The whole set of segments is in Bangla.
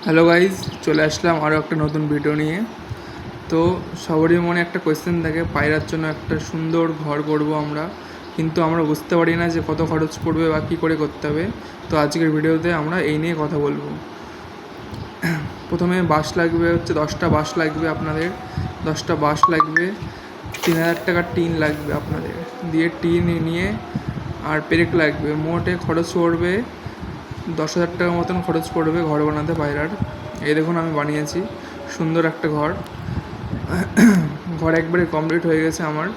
হ্যালো গাইজ, চলে আসলাম আরও একটা নতুন ভিডিও নিয়ে। তো সবারই মনে একটা কোয়েশ্চেন থাকে, পায়রার জন্য একটা সুন্দর ঘর করব আমরা, কিন্তু আমরা বুঝতে পারি না যে কত খরচ পড়বে বা কী করে করতে হবে। তো আজকের ভিডিওতে আমরা এই নিয়ে কথা বলবো। প্রথমে বাঁশ লাগবে, 10টা বাঁশ লাগবে আপনাদের। 10টা বাঁশ লাগবে, 3000 টাকার টিন লাগবে আপনাদের, দিয়ে টিন নিয়ে আর পেরেক লাগবে। মোটে খরচ পড়বে 10,000 টাকার মতন খরচ পড়বে ঘর বানাতে পায়রার। এই দেখুন আমি বানিয়েছি সুন্দর একটা ঘর। ঘর একবারে কমপ্লিট হয়ে গেছে আমার।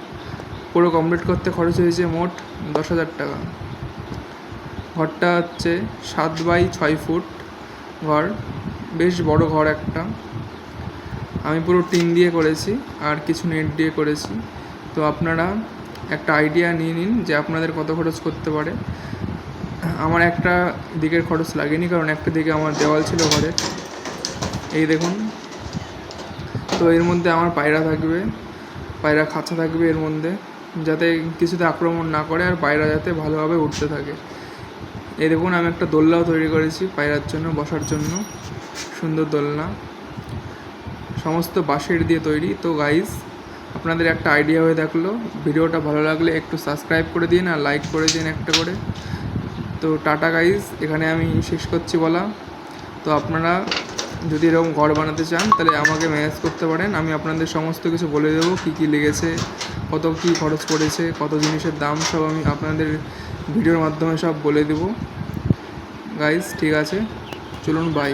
পুরো কমপ্লিট করতে খরচ হয়েছে মোট 10,000 টাকা। ঘরটা হচ্ছে 7x6 ফুট ঘর, বেশ বড় ঘর একটা। আমি পুরো টিন দিয়ে করেছি আর কিছু নেট দিয়ে করেছি। তো আপনারা একটা আইডিয়া নিয়ে নিন যে আপনাদের কত খরচ করতে পারে। আমার একটা দিকের খরচ লাগেনি, কারণ একটা দিকে আমার দেওয়াল ছিল ঘরের। এই দেখুন। তো এর মধ্যে আমার পায়রা থাকবে, পায়রা খাঁচা থাকবে এর মধ্যে, যাতে কিছুতে আক্রমণ না করে আর পায়রা যাতে ভালোভাবে উঠতে থাকে। এই দেখুন আমি একটা দোলনাও তৈরি করেছি পায়রার জন্য বসার জন্য, সুন্দর দোলনা, সমস্ত বাঁশের দিয়ে তৈরি। তো গাইজ, আপনাদের একটা আইডিয়া হয়ে থাকলো। ভিডিওটা ভালো লাগলে একটু সাবস্ক্রাইব করে দিন আর লাইক করে দিন একটা করে। তো টাটা গাইজ, এখানে আমি শেষ করছি বলা। তো আপনারা যদি এরকম ঘর বানাতে চান তাহলে আমাকে মেসেজ করতে পারেন, আমি আপনাদের সমস্ত কিছু বলে দেবো, কী কী লেগেছে, কত কী খরচ পড়েছে, কত জিনিসের দাম, সব আমি আপনাদের ভিডিওর মাধ্যমে সব বলে দেবো। গাইজ ঠিক আছে, চলুন বাই।